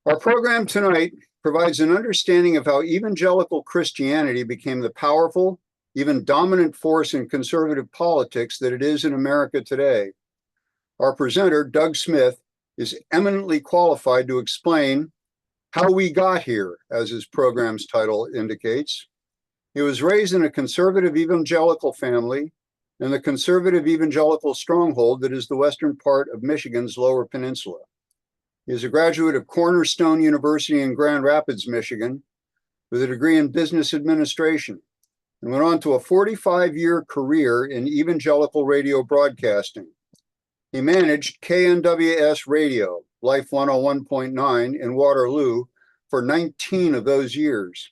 Our program tonight provides an understanding of how evangelical Christianity became the powerful, even dominant force in conservative politics that it is in America today. Our presenter, Doug Smith, is eminently qualified to explain how we got here, as his program's title indicates. He was raised in a conservative evangelical family in the conservative evangelical stronghold that is the western part of Michigan's Lower Peninsula. He is a graduate of Cornerstone University in Grand Rapids, Michigan, with a degree in business administration, and went on to a 45-year career in evangelical radio broadcasting. He managed KNWS Radio, Life 101.9 in Waterloo, for 19 of those years.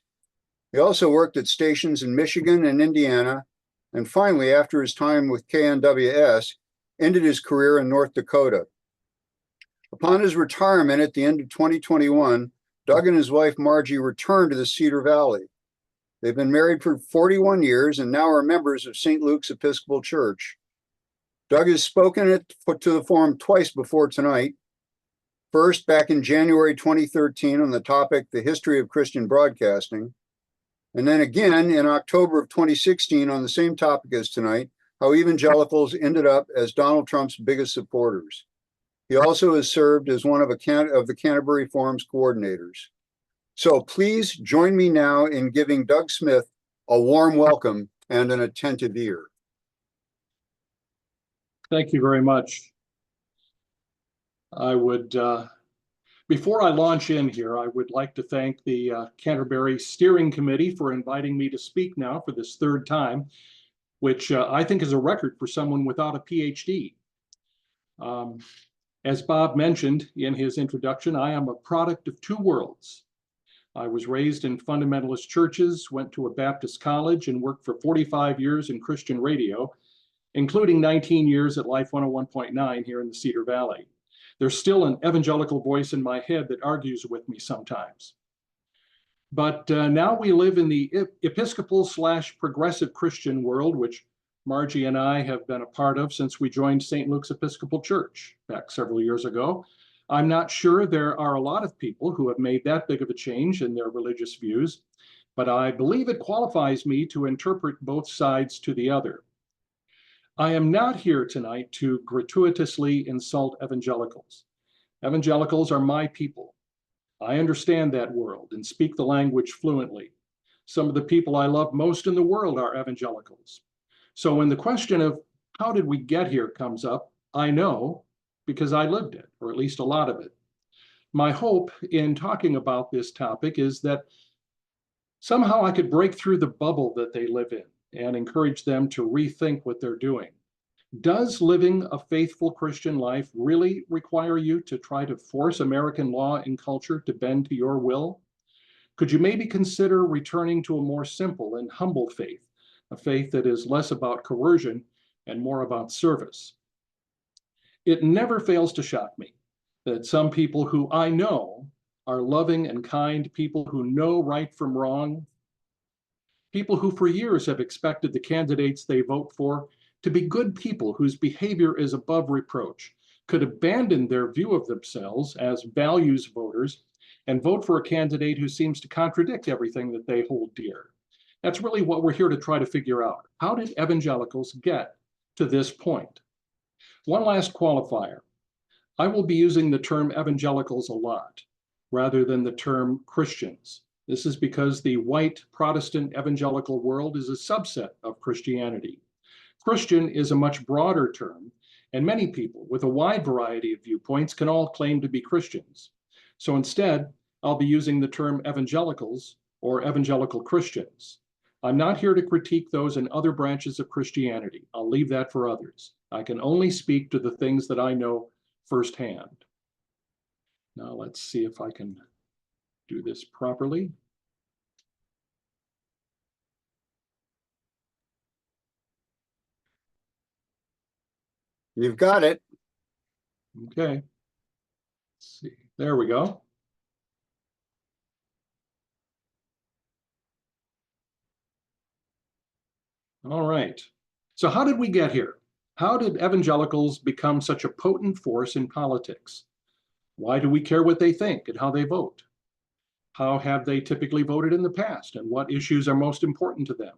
He also worked at stations in Michigan and Indiana, and finally, after his time with KNWS, ended his career in North Dakota. Upon his retirement at the end of 2021, Doug and his wife Margie returned to the Cedar Valley. They've been married for 41 years and now are members of St. Luke's Episcopal Church. Doug has spoken to the forum twice before tonight. First, back in January 2013 on the topic, The History of Christian Broadcasting. And then again in October of 2016 on the same topic as tonight, how evangelicals ended up as Donald Trump's biggest supporters. He also has served as one of the Canterbury Forum's coordinators. So please join me now in giving Doug Smith a warm welcome and an attentive ear. Thank you very much. I would, before I launch in here, I would like to thank the Canterbury Steering Committee for inviting me to speak now for this third time, which I think is a record for someone without a PhD. As Bob mentioned in his introduction, I am a product of two worlds. I was raised in fundamentalist churches, went to a Baptist college, and worked for 45 years in Christian radio, including 19 years at Life 101.9 here in the Cedar Valley. There's still an evangelical voice in my head that argues with me sometimes. But now we live in the Episcopal/progressive Christian world, which Margie and I have been a part of since we joined St. Luke's Episcopal Church back several years ago. I'm not sure there are a lot of people who have made that big of a change in their religious views, but I believe it qualifies me to interpret both sides to the other. I am not here tonight to gratuitously insult evangelicals. Evangelicals are my people. I understand that world and speak the language fluently. Some of the people I love most in the world are evangelicals. So when the question of how did we get here comes up, I know because I lived it, or at least a lot of it. My hope in talking about this topic is that somehow I could break through the bubble that they live in and encourage them to rethink what they're doing. Does living a faithful Christian life really require you to try to force American law and culture to bend to your will? Could you maybe consider returning to a more simple and humble faith? A faith that is less about coercion and more about service. It never fails to shock me that some people who I know are loving and kind people who know right from wrong, people who for years have expected the candidates they vote for to be good people whose behavior is above reproach, could abandon their view of themselves as values voters and vote for a candidate who seems to contradict everything that they hold dear. That's really what we're here to try to figure out. How did evangelicals get to this point? One last qualifier. I will be using the term evangelicals a lot, rather than the term Christians. This is because the white Protestant evangelical world is a subset of Christianity. Christian is a much broader term, and many people with a wide variety of viewpoints can all claim to be Christians. So instead, I'll be using the term evangelicals or evangelical Christians. I'm not here to critique those in other branches of Christianity. I'll leave that for others. I can only speak to the things that I know firsthand. Now let's see if I can do this properly. You've got it. Okay. Let's see. There we go. All right. So how did we get here? How did evangelicals become such a potent force in politics? Why do we care what they think and how they vote? How have they typically voted in the past, and what issues are most important to them?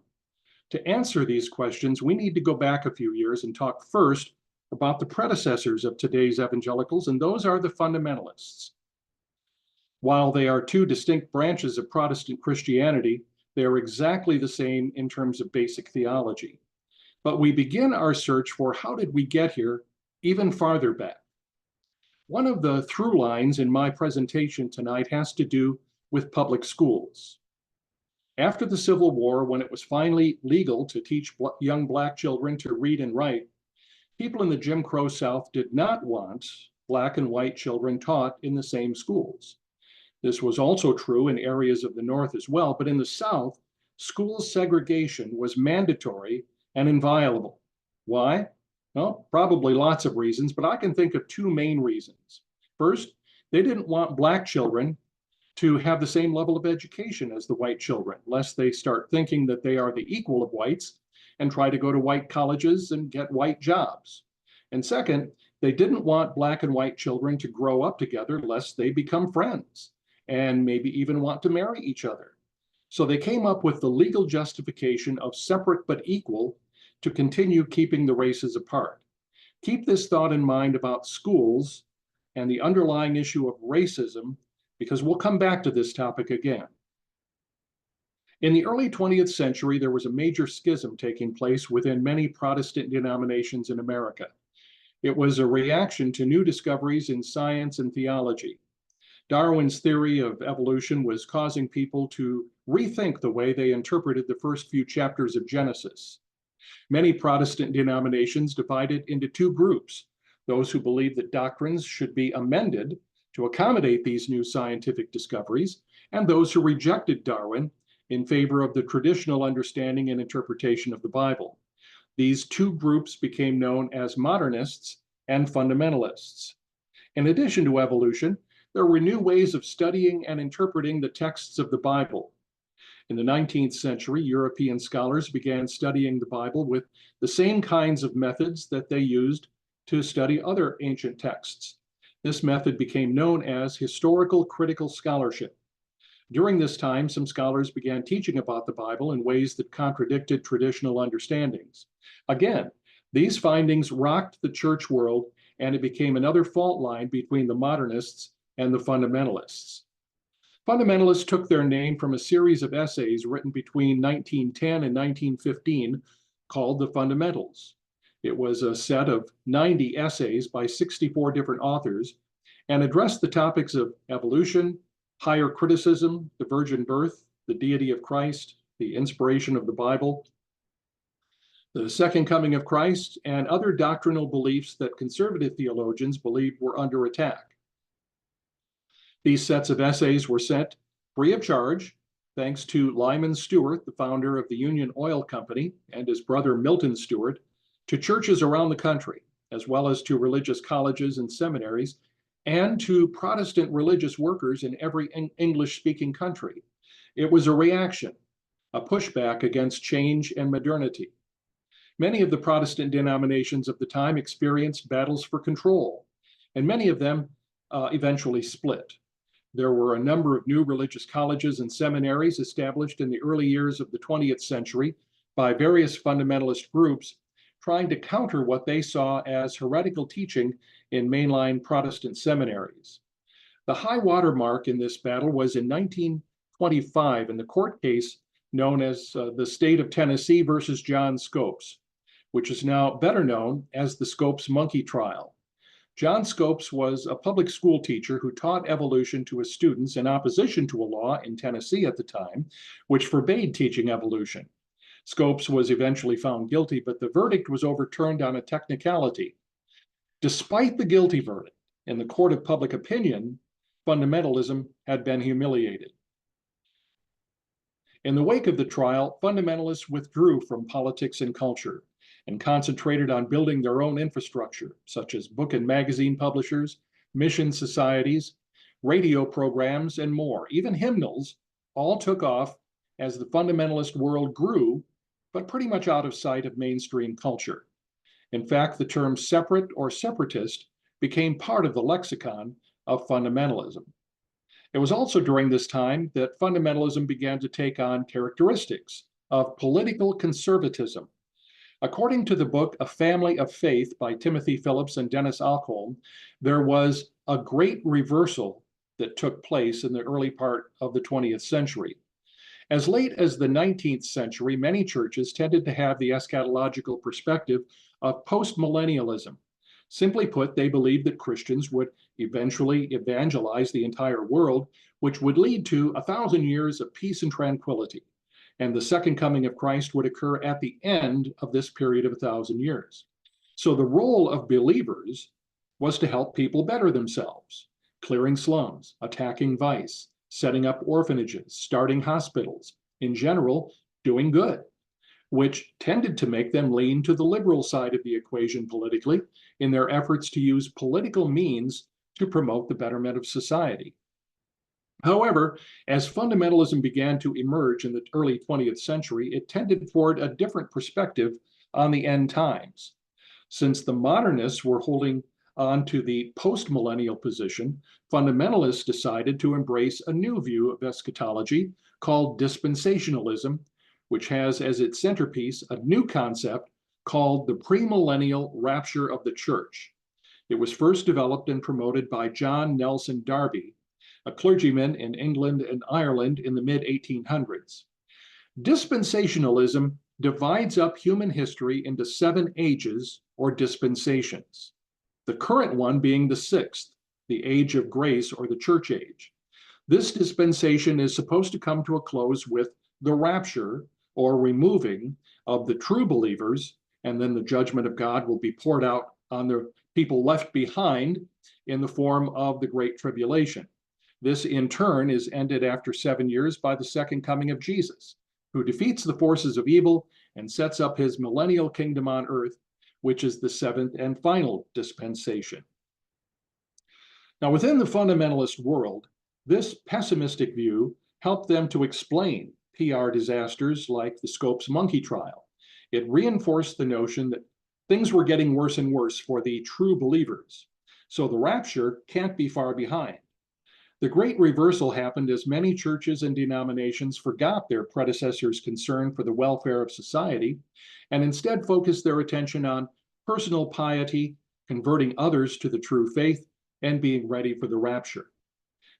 To answer these questions, we need to go back a few years and talk first about the predecessors of today's evangelicals, and those are the fundamentalists. While they are two distinct branches of Protestant Christianity, they are exactly the same in terms of basic theology. But we begin our search for how did we get here even farther back. One of the through lines in my presentation tonight has to do with public schools. After the Civil War, when it was finally legal to teach young Black children to read and write, people in the Jim Crow South did not want Black and white children taught in the same schools. This was also true in areas of the North as well, but in the South, school segregation was mandatory and inviolable. Why? Well, probably lots of reasons, but I can think of two main reasons. First, they didn't want Black children to have the same level of education as the white children, lest they start thinking that they are the equal of whites and try to go to white colleges and get white jobs. And second, they didn't want Black and white children to grow up together lest they become friends and maybe even want to marry each other. So they came up with the legal justification of separate but equal to continue keeping the races apart. Keep this thought in mind about schools and the underlying issue of racism, because we'll come back to this topic again. In the early 20th century, there was a major schism taking place within many Protestant denominations in America. It was a reaction to new discoveries in science and theology. Darwin's theory of evolution was causing people to rethink the way they interpreted the first few chapters of Genesis. Many Protestant denominations divided into two groups: those who believed that doctrines should be amended to accommodate these new scientific discoveries, and those who rejected Darwin in favor of the traditional understanding and interpretation of the Bible. These two groups became known as modernists and fundamentalists. In addition to evolution, there were new ways of studying and interpreting the texts of the Bible. In the 19th century, European scholars began studying the Bible with the same kinds of methods that they used to study other ancient texts. This method became known as historical critical scholarship. During this time, some scholars began teaching about the Bible in ways that contradicted traditional understandings. Again, these findings rocked the church world, and it became another fault line between the modernists and the fundamentalists. Fundamentalists took their name from a series of essays written between 1910 and 1915 called The Fundamentals. It was a set of 90 essays by 64 different authors and addressed the topics of evolution, higher criticism, the virgin birth, the deity of Christ, the inspiration of the Bible, the second coming of Christ, and other doctrinal beliefs that conservative theologians believed were under attack. These sets of essays were sent free of charge, thanks to Lyman Stewart, the founder of the Union Oil Company, and his brother Milton Stewart, to churches around the country, as well as to religious colleges and seminaries, and to Protestant religious workers in every English-speaking country. It was a reaction, a pushback against change and modernity. Many of the Protestant denominations of the time experienced battles for control, and many of them eventually split. There were a number of new religious colleges and seminaries established in the early years of the 20th century by various fundamentalist groups, trying to counter what they saw as heretical teaching in mainline Protestant seminaries. The high water mark in this battle was in 1925 in the court case known as the State of Tennessee versus John Scopes, which is now better known as the Scopes Monkey Trial. John Scopes was a public school teacher who taught evolution to his students in opposition to a law in Tennessee at the time, which forbade teaching evolution. Scopes was eventually found guilty, but the verdict was overturned on a technicality. Despite the guilty verdict, in the court of public opinion, fundamentalism had been humiliated. In the wake of the trial, fundamentalists withdrew from politics and culture and concentrated on building their own infrastructure, such as book and magazine publishers, mission societies, radio programs, and more. Even hymnals all took off as the fundamentalist world grew, but pretty much out of sight of mainstream culture. In fact, the term separate or separatist became part of the lexicon of fundamentalism. It was also during this time that fundamentalism began to take on characteristics of political conservatism. According to the book A Family of Faith by Timothy Phillips and Dennis Alcombe, there was a great reversal that took place in the early part of the 20th century. As late as the 19th century, many churches tended to have the eschatological perspective of postmillennialism. Simply put, they believed that Christians would eventually evangelize the entire world, which would lead to 1,000 years of peace and tranquility. And the second coming of Christ would occur at the end of this period of 1,000 years. So the role of believers was to help people better themselves, clearing slums, attacking vice, setting up orphanages, starting hospitals, in general, doing good, which tended to make them lean to the liberal side of the equation politically in their efforts to use political means to promote the betterment of society. However, as fundamentalism began to emerge in the early 20th century, it tended toward a different perspective on the end times. Since the modernists were holding on to the post-millennial position, fundamentalists decided to embrace a new view of eschatology called dispensationalism, which has as its centerpiece a new concept called the premillennial rapture of the church. It was first developed and promoted by John Nelson Darby, a clergyman in England and Ireland in the mid-1800s. Dispensationalism divides up human history into 7 ages or dispensations, the current one being the 6th, the age of grace or the church age. This dispensation is supposed to come to a close with the rapture or removing of the true believers, and then the judgment of God will be poured out on the people left behind in the form of the Great Tribulation. This, in turn, is ended after 7 years by the second coming of Jesus, who defeats the forces of evil and sets up his millennial kingdom on earth, which is the 7th and final dispensation. Now, within the fundamentalist world, this pessimistic view helped them to explain PR disasters like the Scopes monkey trial. It reinforced the notion that things were getting worse and worse for the true believers, so the rapture can't be far behind. The great reversal happened as many churches and denominations forgot their predecessors' concern for the welfare of society and instead focused their attention on personal piety, converting others to the true faith, and being ready for the rapture.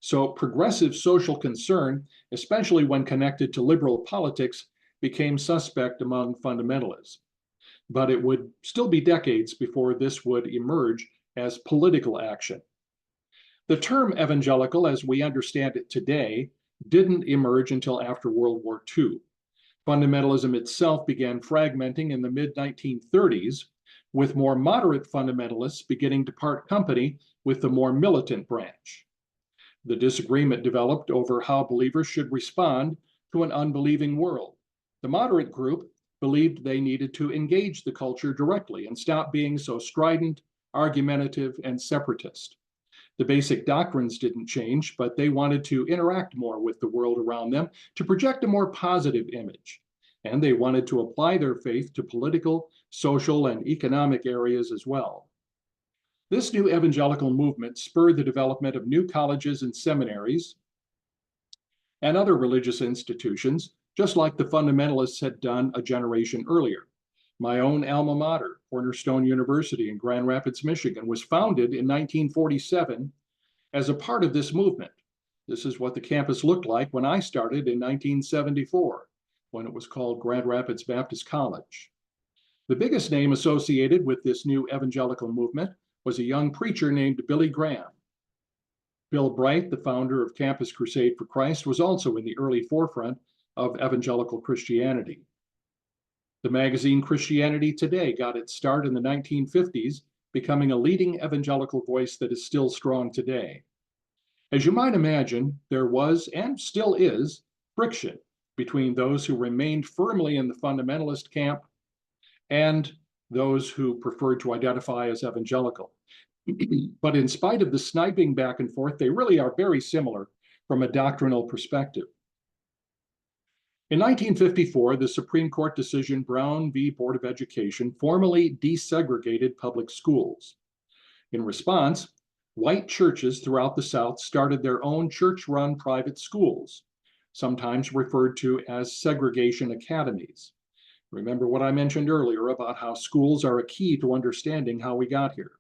So progressive social concern, especially when connected to liberal politics, became suspect among fundamentalists. But it would still be decades before this would emerge as political action. The term evangelical, as we understand it today, didn't emerge until after World War II. Fundamentalism itself began fragmenting in the mid-1930s, with more moderate fundamentalists beginning to part company with the more militant branch. The disagreement developed over how believers should respond to an unbelieving world. The moderate group believed they needed to engage the culture directly and stop being so strident, argumentative, and separatist. The basic doctrines didn't change, but they wanted to interact more with the world around them to project a more positive image. And they wanted to apply their faith to political, social, and economic areas as well. This new evangelical movement spurred the development of new colleges and seminaries and other religious institutions, just like the fundamentalists had done a generation earlier. My own alma mater, Cornerstone University in Grand Rapids, Michigan, was founded in 1947 as a part of this movement. This is what the campus looked like when I started in 1974, when it was called Grand Rapids Baptist College. The biggest name associated with this new evangelical movement was a young preacher named Billy Graham. Bill Bright, the founder of Campus Crusade for Christ, was also in the early forefront of evangelical Christianity. The magazine Christianity Today got its start in the 1950s, becoming a leading evangelical voice that is still strong today. As you might imagine, there was and still is friction between those who remained firmly in the fundamentalist camp and those who preferred to identify as evangelical. But in spite of the sniping back and forth, they really are very similar from a doctrinal perspective. In 1954, the Supreme Court decision Brown v. Board of Education formally desegregated public schools. In response, white churches throughout the South started their own church-run private schools, sometimes referred to as segregation academies. Remember what I mentioned earlier about how schools are a key to understanding how we got here.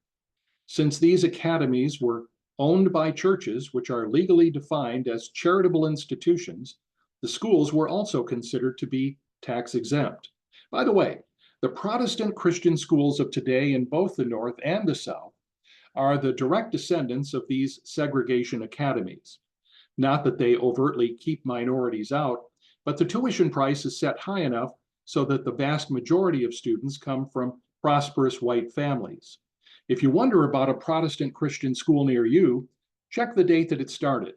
Since these academies were owned by churches, which are legally defined as charitable institutions, the schools were also considered to be tax exempt. By the way, the Protestant Christian schools of today in both the North and the South are the direct descendants of these segregation academies. Not that they overtly keep minorities out, but the tuition price is set high enough so that the vast majority of students come from prosperous white families. If you wonder about a Protestant Christian school near you, check the date that it started.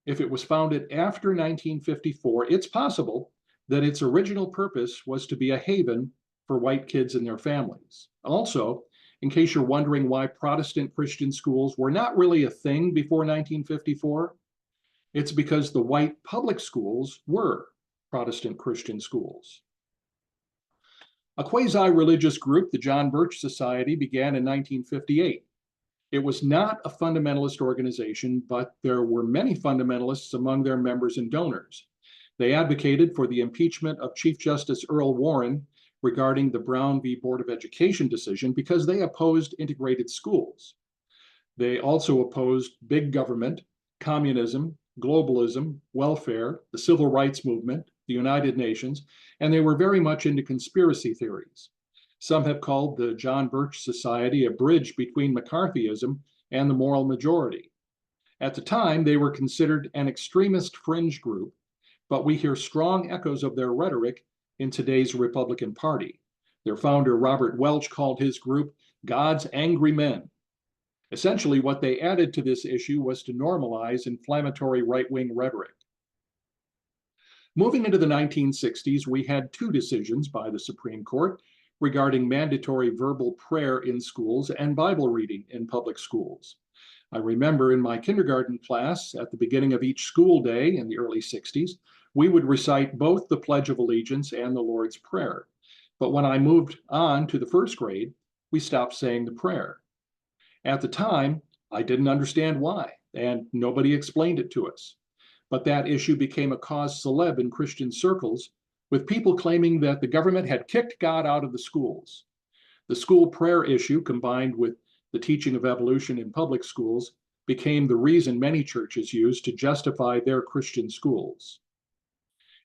If it was founded after 1954, it's possible that its original purpose was to be a haven for white kids and their families. Also, in case you're wondering why Protestant Christian schools were not really a thing before 1954, it's because the white public schools were Protestant Christian schools. A quasi-religious group, the John Birch Society, began in 1958. It was not a fundamentalist organization, but there were many fundamentalists among their members and donors. They advocated for the impeachment of Chief Justice Earl Warren regarding the Brown v. Board of Education decision because they opposed integrated schools. They also opposed big government, communism, globalism, welfare, the civil rights movement, the United Nations, and they were very much into conspiracy theories. Some have called the John Birch Society a bridge between McCarthyism and the moral majority. At the time, they were considered an extremist fringe group, but we hear strong echoes of their rhetoric in today's Republican Party. Their founder, Robert Welch, called his group God's Angry Men. Essentially, what they added to this issue was to normalize inflammatory right-wing rhetoric. Moving into the 1960s, we had two decisions by the Supreme Court regarding mandatory verbal prayer in schools and Bible reading in public schools. I remember in my kindergarten class at the beginning of each school day in the early 60s, we would recite both the Pledge of Allegiance and the Lord's Prayer. But when I moved on to the first grade, we stopped saying the prayer. At the time, I didn't understand why, and nobody explained it to us. But that issue became a cause célèbre in Christian circles, with people claiming that the government had kicked God out of the schools. The school prayer issue, combined with the teaching of evolution in public schools, became the reason many churches used to justify their Christian schools.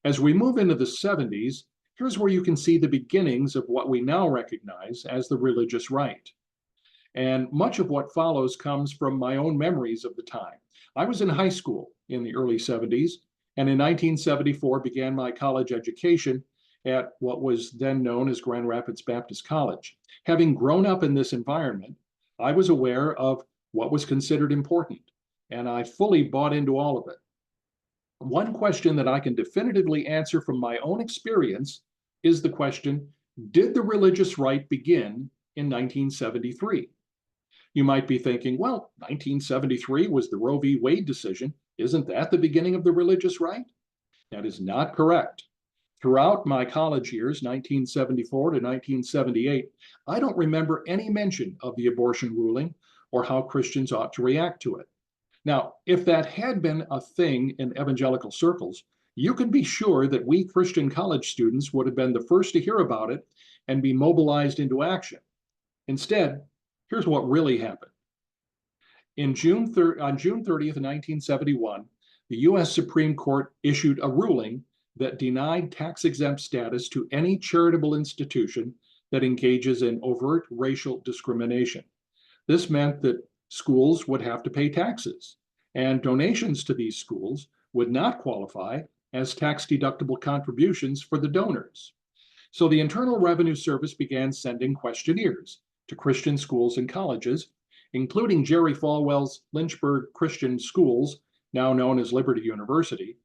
As we move into the 70s, here's where you can see the beginnings of what we now recognize as the religious right. And much of what follows comes from my own memories of the time. I was in high school in the early 70s, and in 1974 began my college education at what was then known as Grand Rapids Baptist College. Having grown up in this environment, I was aware of what was considered important, and I fully bought into all of it. One question that I can definitively answer from my own experience is the question, did the religious right begin in 1973? You might be thinking, well, 1973 was the Roe v. Wade decision. Isn't that the beginning of the religious right? That is not correct. Throughout my college years, 1974 to 1978, I don't remember any mention of the abortion ruling or how Christians ought to react to it. Now, if that had been a thing in evangelical circles, you can be sure that we Christian college students would have been the first to hear about it and be mobilized into action. Instead, here's what really happened. On June 30th, 1971, the US Supreme Court issued a ruling that denied tax-exempt status to any charitable institution that engages in overt racial discrimination. This meant that schools would have to pay taxes, and donations to these schools would not qualify as tax-deductible contributions for the donors. So the Internal Revenue Service began sending questionnaires to Christian schools and colleges, including Jerry Falwell's Lynchburg Christian Schools, now known as Liberty University,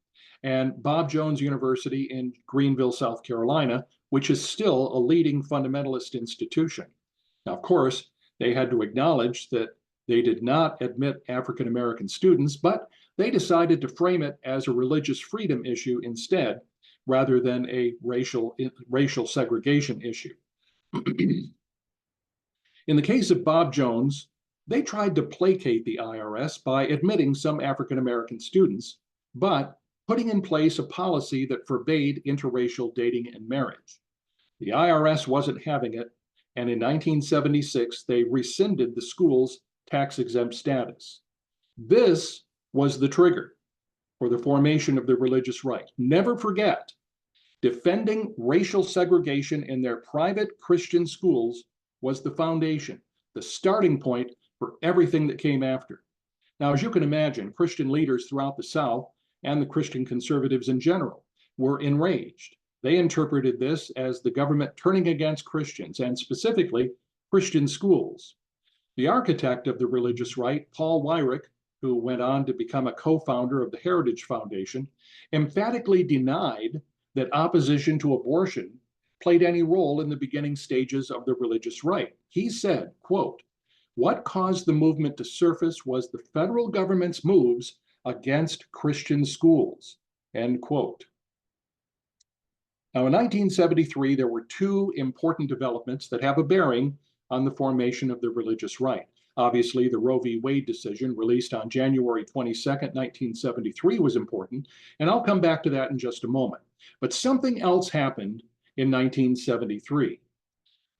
and Bob Jones University in Greenville, South Carolina, which is still a leading fundamentalist institution. Now, of course, they had to acknowledge that they did not admit African American students, but they decided to frame it as a religious freedom issue instead, rather than a racial segregation issue. In the case of Bob Jones, they tried to placate the IRS by admitting some African-American students, but putting in place a policy that forbade interracial dating and marriage. The IRS wasn't having it, and in 1976, they rescinded the school's tax-exempt status. This was the trigger for the formation of the religious right. Never forget, defending racial segregation in their private Christian schools was the foundation, the starting point for everything that came after. Now, as you can imagine, Christian leaders throughout the South and the Christian conservatives in general were enraged. They interpreted this as the government turning against Christians, and specifically Christian schools. The architect of the religious right, Paul Weyrich, who went on to become a co-founder of the Heritage Foundation, emphatically denied that opposition to abortion played any role in the beginning stages of the religious right. He said, quote, "What caused the movement to surface was the federal government's moves against Christian schools," end quote. Now, in 1973, there were two important developments that have a bearing on the formation of the religious right. Obviously, the Roe v. Wade decision released on January 22nd, 1973 was important, and I'll come back to that in just a moment. But something else happened in 1973.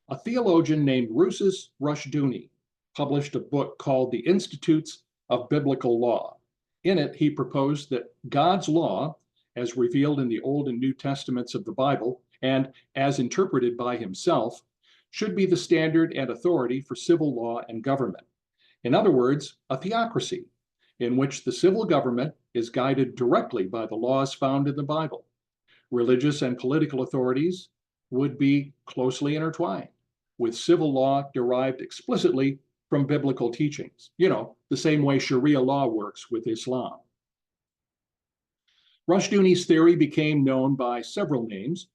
A theologian named Rousas Rushdoony published a book called The Institutes of Biblical Law. In it, he proposed that God's law, as revealed in the Old and New Testaments of the Bible, and as interpreted by himself, should be the standard and authority for civil law and government. In other words, a theocracy in which the civil government is guided directly by the laws found in the Bible. Religious and political authorities would be closely intertwined, with civil law derived explicitly from biblical teachings. You know, the same way Sharia law works with Islam. Rushdoony's theory became known by several names: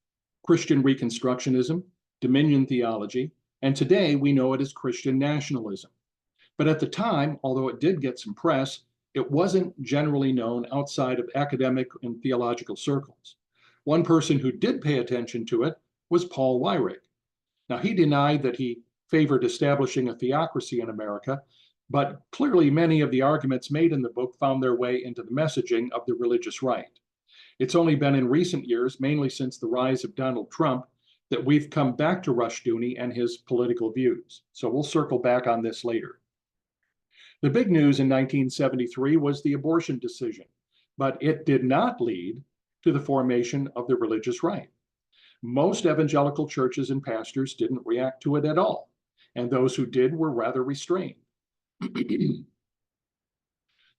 Christian Reconstructionism, Dominion theology, and today we know it as Christian nationalism. But at the time, although it did get some press, it wasn't generally known outside of academic and theological circles. One person who did pay attention to it was Paul Weyrich. Now, he denied that he favored establishing a theocracy in America, but clearly many of the arguments made in the book found their way into the messaging of the religious right. It's only been in recent years, mainly since the rise of Donald Trump, that we've come back to Rushdoony and his political views. So we'll circle back on this later. The big news in 1973 was the abortion decision, but it did not lead to the formation of the religious right. Most evangelical churches and pastors didn't react to it at all, and those who did were rather restrained. The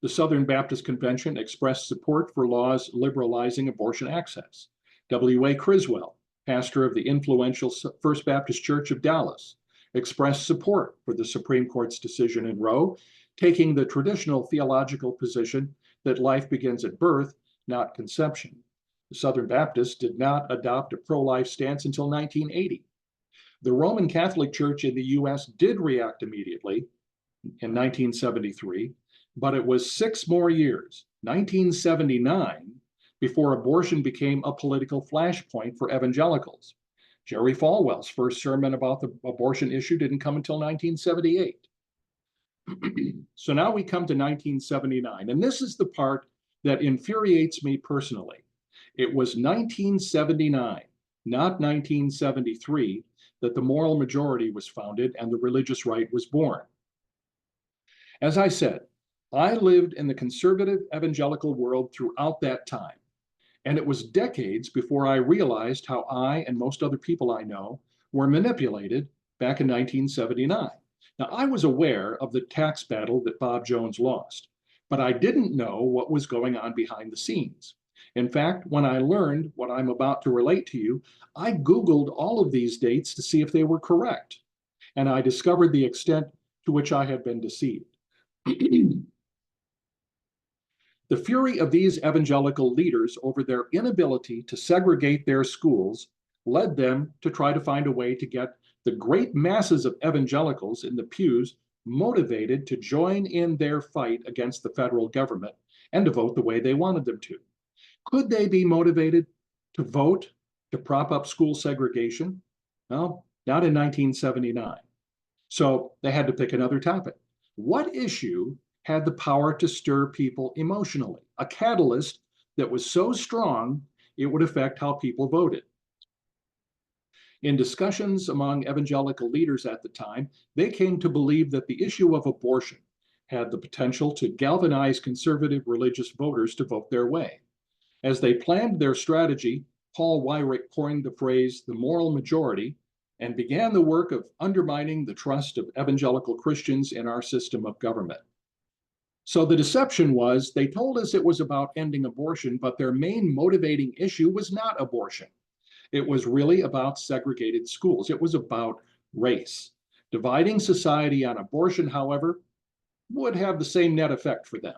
Southern Baptist Convention expressed support for laws liberalizing abortion access. W.A. Criswell, pastor of the influential First Baptist Church of Dallas, expressed support for the Supreme Court's decision in Roe, taking the traditional theological position that life begins at birth, not conception. The Southern Baptists did not adopt a pro-life stance until 1980. The Roman Catholic Church in the U.S. did react immediately in 1973, but it was 6 more years, 1979, before abortion became a political flashpoint for evangelicals. Jerry Falwell's first sermon about the abortion issue didn't come until 1978. So now we come to 1979, and this is the part that infuriates me personally. It was 1979, not 1973, that the moral majority was founded and the religious right was born. As I said, I lived in the conservative evangelical world throughout that time, and it was decades before I realized how I and most other people I know were manipulated back in 1979. Now, I was aware of the tax battle that Bob Jones lost, but I didn't know what was going on behind the scenes. In fact, when I learned what I'm about to relate to you, I Googled all of these dates to see if they were correct, and I discovered the extent to which I had been deceived. The fury of these evangelical leaders over their inability to segregate their schools led them to try to find a way to get the great masses of evangelicals in the pews motivated to join in their fight against the federal government and to vote the way they wanted them to. Could they be motivated to vote to prop up school segregation? Well, not in 1979. So they had to pick another topic. What issue had the power to stir people emotionally? A catalyst that was so strong it would affect how people voted. In discussions among evangelical leaders at the time, they came to believe that the issue of abortion had the potential to galvanize conservative religious voters to vote their way. As they planned their strategy, Paul Weyrich coined the phrase the moral majority and began the work of undermining the trust of evangelical Christians in our system of government. So the deception was they told us it was about ending abortion, but their main motivating issue was not abortion. It was really about segregated schools. It was about race. Dividing society on abortion, however, would have the same net effect for them.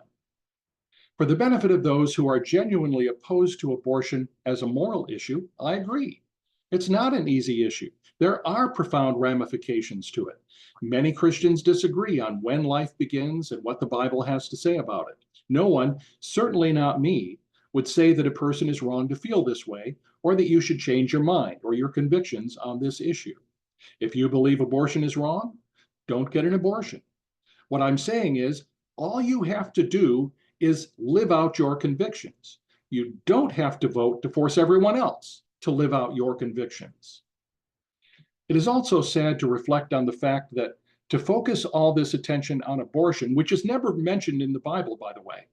For the benefit of those who are genuinely opposed to abortion as a moral issue, I agree. It's not an easy issue. There are profound ramifications to it. Many Christians disagree on when life begins and what the Bible has to say about it. No one, certainly not me, would say that a person is wrong to feel this way, or that you should change your mind or your convictions on this issue. If you believe abortion is wrong, don't get an abortion. What I'm saying is, all you have to do is live out your convictions. You don't have to vote to force everyone else to live out your convictions. It is also sad to reflect on the fact that to focus all this attention on abortion, which is never mentioned in the Bible, by the way,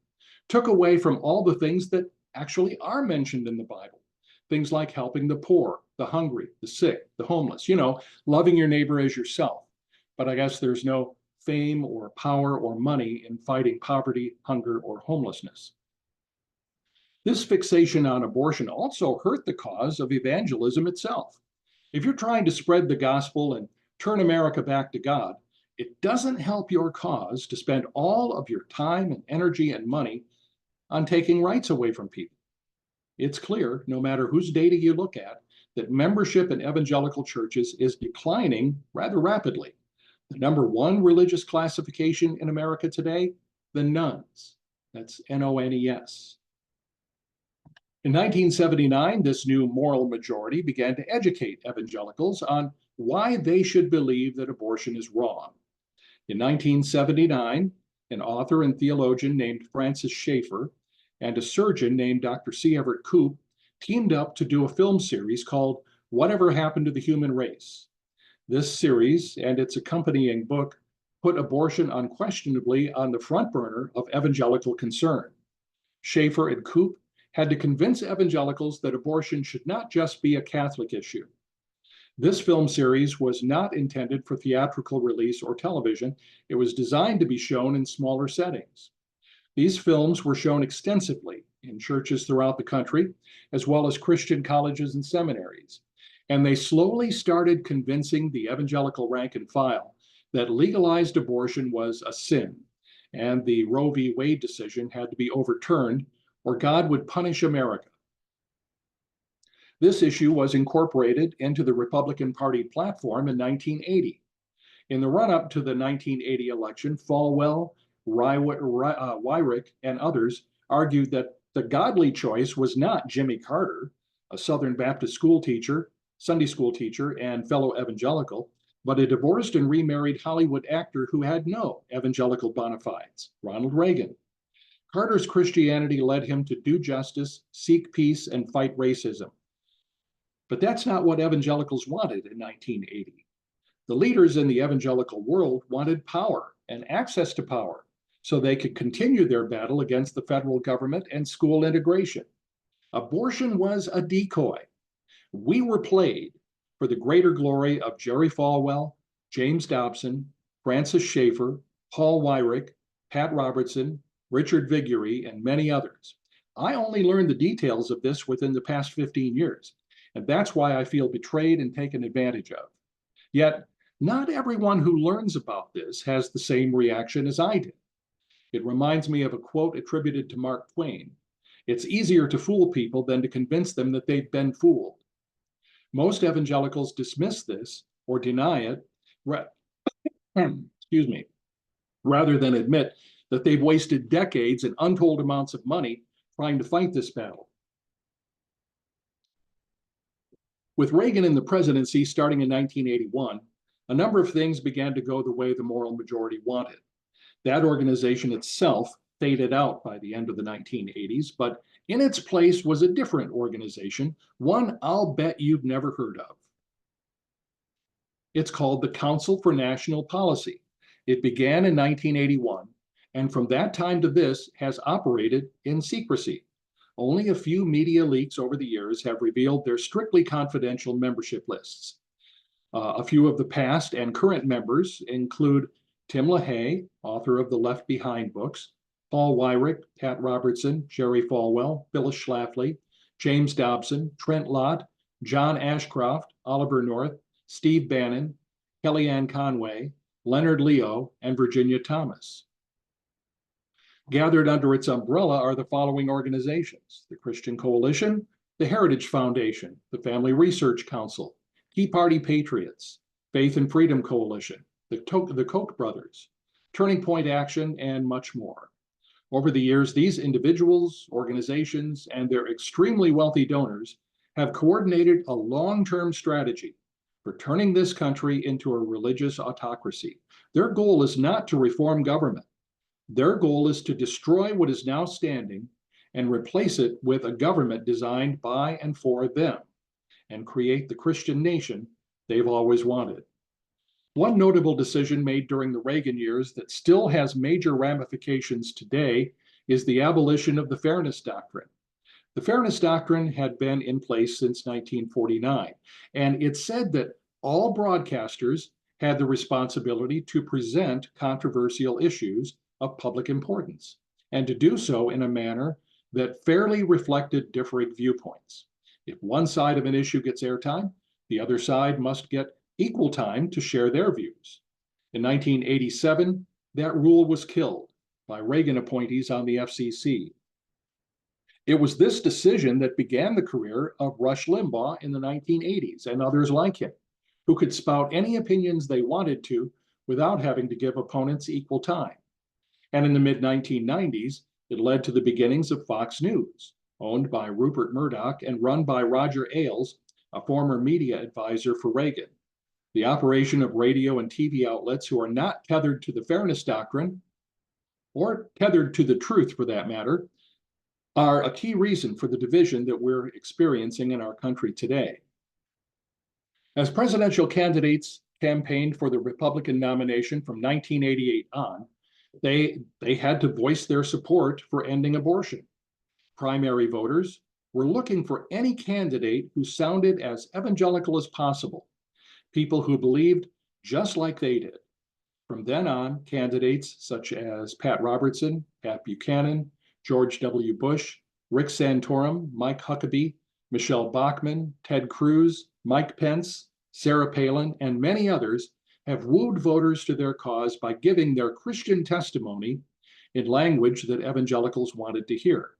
took away from all the things that actually are mentioned in the Bible. Things like helping the poor, the hungry, the sick, the homeless, loving your neighbor as yourself. But I guess there's no fame or power or money in fighting poverty, hunger, or homelessness. This fixation on abortion also hurt the cause of evangelism itself. If you're trying to spread the gospel and turn America back to God, it doesn't help your cause to spend all of your time and energy and money on taking rights away from people. It's clear, no matter whose data you look at, that membership in evangelical churches is declining rather rapidly. The number one religious classification in America today, the nones. That's N-O-N-E-S. In 1979, this new moral majority began to educate evangelicals on why they should believe that abortion is wrong. In 1979, an author and theologian named Francis Schaeffer and a surgeon named Dr. C. Everett Koop teamed up to do a film series called Whatever Happened to the Human Race. This series and its accompanying book put abortion unquestionably on the front burner of evangelical concern. Schaeffer and Koop had to convince evangelicals that abortion should not just be a Catholic issue. This film series was not intended for theatrical release or television. It was designed to be shown in smaller settings. These films were shown extensively in churches throughout the country, as well as Christian colleges and seminaries. And they slowly started convincing the evangelical rank and file that legalized abortion was a sin, and the Roe v. Wade decision had to be overturned, or God would punish America. This issue was incorporated into the Republican Party platform in 1980. In the run-up to the 1980 election, Falwell, Weyrich, and others argued that the godly choice was not Jimmy Carter, a Southern Baptist school teacher, Sunday school teacher, and fellow evangelical, but a divorced and remarried Hollywood actor who had no evangelical bona fides, Ronald Reagan. Carter's Christianity led him to do justice, seek peace, and fight racism. But that's not what evangelicals wanted in 1980. The leaders in the evangelical world wanted power and access to power so they could continue their battle against the federal government and school integration. Abortion was a decoy. We were played for the greater glory of Jerry Falwell, James Dobson, Francis Schaeffer, Paul Weyrich, Pat Robertson, Richard Viguerie, and many others. I only learned the details of this within the past 15 years, and that's why I feel betrayed and taken advantage of. Yet, not everyone who learns about this has the same reaction as I did. It reminds me of a quote attributed to Mark Twain. It's easier to fool people than to convince them that they've been fooled. Most evangelicals dismiss this or deny it, rather than admit that they've wasted decades and untold amounts of money trying to fight this battle. With Reagan in the presidency starting in 1981, a number of things began to go the way the moral majority wanted. That organization itself faded out by the end of the 1980s, but in its place was a different organization, one I'll bet you've never heard of. It's called the Council for National Policy. It began in 1981, and from that time to this has operated in secrecy. Only a few media leaks over the years have revealed their strictly confidential membership lists. A few of the past and current members include Tim LaHaye, author of the Left Behind books, Paul Weyrich, Pat Robertson, Jerry Falwell, Phyllis Schlafly, James Dobson, Trent Lott, John Ashcroft, Oliver North, Steve Bannon, Kellyanne Conway, Leonard Leo, and Virginia Thomas. Gathered under its umbrella are the following organizations: the Christian Coalition, the Heritage Foundation, the Family Research Council, Tea Party Patriots, Faith and Freedom Coalition, the Koch brothers, Turning Point Action, and much more. Over the years, these individuals, organizations, and their extremely wealthy donors have coordinated a long-term strategy for turning this country into a religious autocracy. Their goal is not to reform government. Their goal is to destroy what is now standing and replace it with a government designed by and for them, and create the Christian nation they've always wanted. One notable decision made during the Reagan years that still has major ramifications today is the abolition of the Fairness Doctrine. The Fairness Doctrine had been in place since 1949, and it said that all broadcasters had the responsibility to present controversial issues of public importance, and to do so in a manner that fairly reflected differing viewpoints. If one side of an issue gets airtime, the other side must get equal time to share their views. In 1987, that rule was killed by Reagan appointees on the FCC. It was this decision that began the career of Rush Limbaugh in the 1980s and others like him, who could spout any opinions they wanted to without having to give opponents equal time. And in the mid-1990s, it led to the beginnings of Fox News, owned by Rupert Murdoch and run by Roger Ailes, a former media advisor for Reagan. The operation of radio and TV outlets who are not tethered to the Fairness Doctrine, or tethered to the truth for that matter, are a key reason for the division that we're experiencing in our country today. As presidential candidates campaigned for the Republican nomination from 1988 on, they had to voice their support for ending abortion. Primary voters were looking for any candidate who sounded as evangelical as possible, people who believed just like they did. From then on, candidates such as Pat Robertson, Pat Buchanan, George W. Bush, Rick Santorum, Mike Huckabee, Michelle Bachmann, Ted Cruz, Mike Pence, Sarah Palin, and many others have wooed voters to their cause by giving their Christian testimony in language that evangelicals wanted to hear.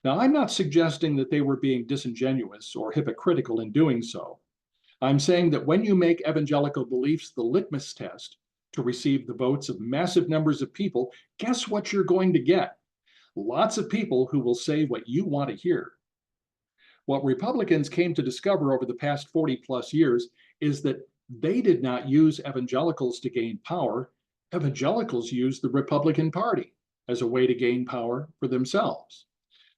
Now, I'm not suggesting that they were being disingenuous or hypocritical in doing so. I'm saying that when you make evangelical beliefs the litmus test to receive the votes of massive numbers of people, guess what you're going to get? Lots of people who will say what you want to hear. What Republicans came to discover over the past 40 plus years is that they did not use evangelicals to gain power. Evangelicals used the Republican Party as a way to gain power for themselves.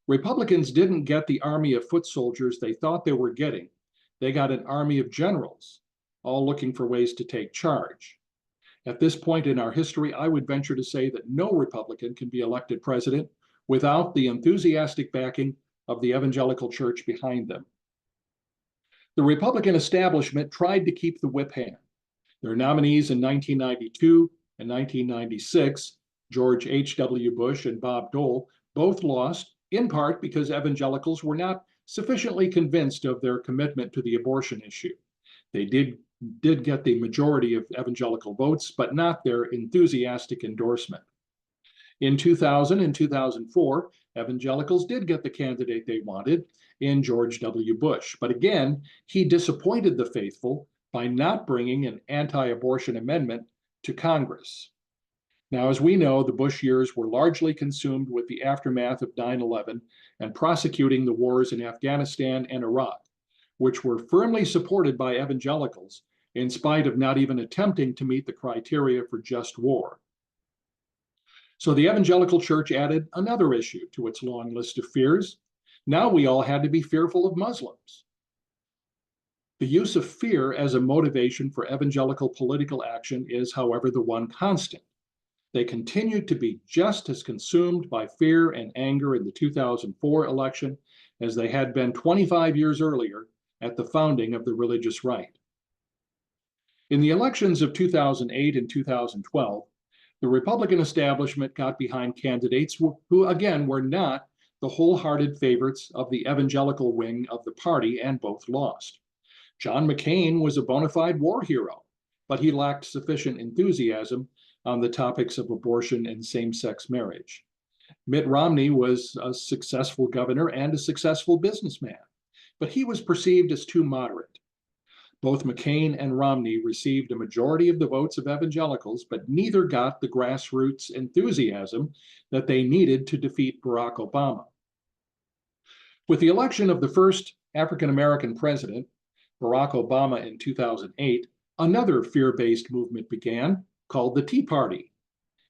Republicans didn't get the army of foot soldiers they thought they were getting. They got an army of generals, all looking for ways to take charge. At this point in our history, I would venture to say that no Republican can be elected president without the enthusiastic backing of the evangelical church behind them. The Republican establishment tried to keep the whip hand. Their nominees in 1992 and 1996, George H.W. Bush and Bob Dole, both lost, in part because evangelicals were not sufficiently convinced of their commitment to the abortion issue. They did get the majority of evangelical votes, but not their enthusiastic endorsement. In 2000 and 2004, evangelicals did get the candidate they wanted in George W. Bush. But again, he disappointed the faithful by not bringing an anti-abortion amendment to Congress. Now, as we know, the Bush years were largely consumed with the aftermath of 9/11 and prosecuting the wars in Afghanistan and Iraq, which were firmly supported by evangelicals in spite of not even attempting to meet the criteria for just war. So the evangelical church added another issue to its long list of fears. Now we all had to be fearful of Muslims. The use of fear as a motivation for evangelical political action is, however, the one constant. They continued to be just as consumed by fear and anger in the 2004 election as they had been 25 years earlier at the founding of the religious right. In the elections of 2008 and 2012, the Republican establishment got behind candidates who, again, were not the wholehearted favorites of the evangelical wing of the party, and both lost. John McCain was a bona fide war hero, but he lacked sufficient enthusiasm on the topics of abortion and same-sex marriage. Mitt Romney was a successful governor and a successful businessman, but he was perceived as too moderate. Both McCain and Romney received a majority of the votes of evangelicals, but neither got the grassroots enthusiasm that they needed to defeat Barack Obama. With the election of the first African-American president, Barack Obama, in 2008, another fear-based movement began called the Tea Party.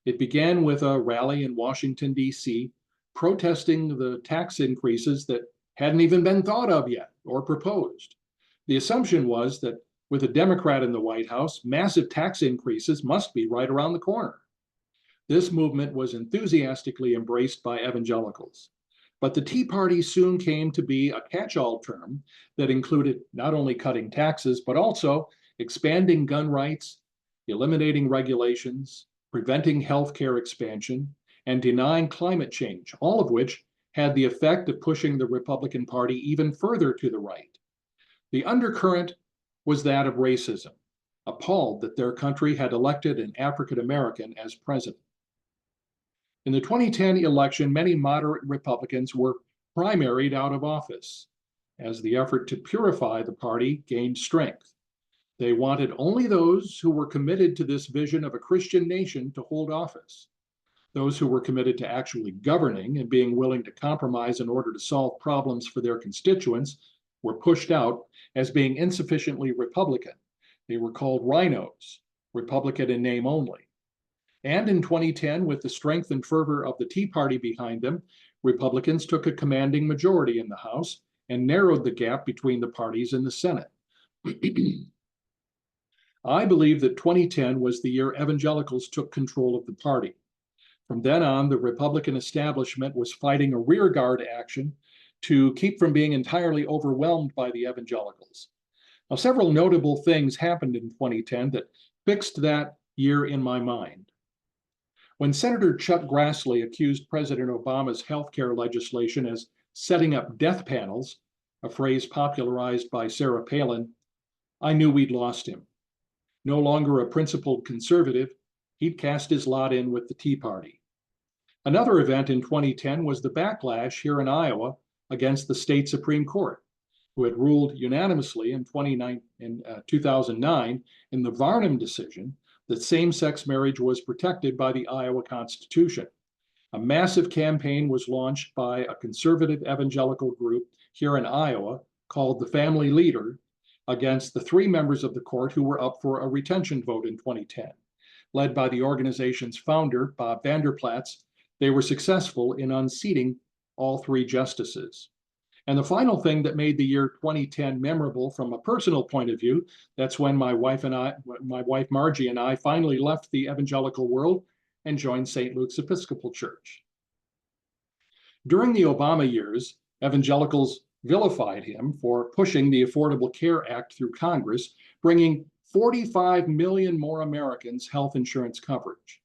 It began with a rally in Washington, D.C., protesting the tax increases that hadn't even been thought of yet or proposed. The assumption was that with a Democrat in the White House, massive tax increases must be right around the corner. This movement was enthusiastically embraced by evangelicals. But the Tea Party soon came to be a catch-all term that included not only cutting taxes, but also expanding gun rights, eliminating regulations, preventing healthcare expansion, and denying climate change, all of which had the effect of pushing the Republican Party even further to the right. The undercurrent was that of racism, appalled that their country had elected an African American as president. In the 2010 election, many moderate Republicans were primaried out of office as the effort to purify the party gained strength. They wanted only those who were committed to this vision of a Christian nation to hold office. Those who were committed to actually governing and being willing to compromise in order to solve problems for their constituents were pushed out as being insufficiently Republican. They were called rhinos, Republican in name only. And in 2010, with the strength and fervor of the Tea Party behind them, Republicans took a commanding majority in the House and narrowed the gap between the parties in the Senate. I believe that 2010 was the year evangelicals took control of the party. From then on, the Republican establishment was fighting a rearguard action to keep from being entirely overwhelmed by the evangelicals. Now, several notable things happened in 2010 that fixed that year in my mind. When Senator Chuck Grassley accused President Obama's healthcare legislation as setting up death panels, a phrase popularized by Sarah Palin, I knew we'd lost him. No longer a principled conservative, he'd cast his lot in with the Tea Party. Another event in 2010 was the backlash here in Iowa against the state Supreme Court, who had ruled unanimously in 2009 in the Varnum decision that same-sex marriage was protected by the Iowa Constitution. A massive campaign was launched by a conservative evangelical group here in Iowa called the Family Leader against the three members of the court who were up for a retention vote in 2010. Led by the organization's founder, Bob Vanderplatz, they were successful in unseating all three justices. And the final thing that made the year 2010 memorable from a personal point of view, that's when my wife Margie and I finally left the evangelical world and joined St. Luke's Episcopal Church. During the Obama years, evangelicals vilified him for pushing the Affordable Care Act through Congress, bringing 45 million more Americans health insurance coverage.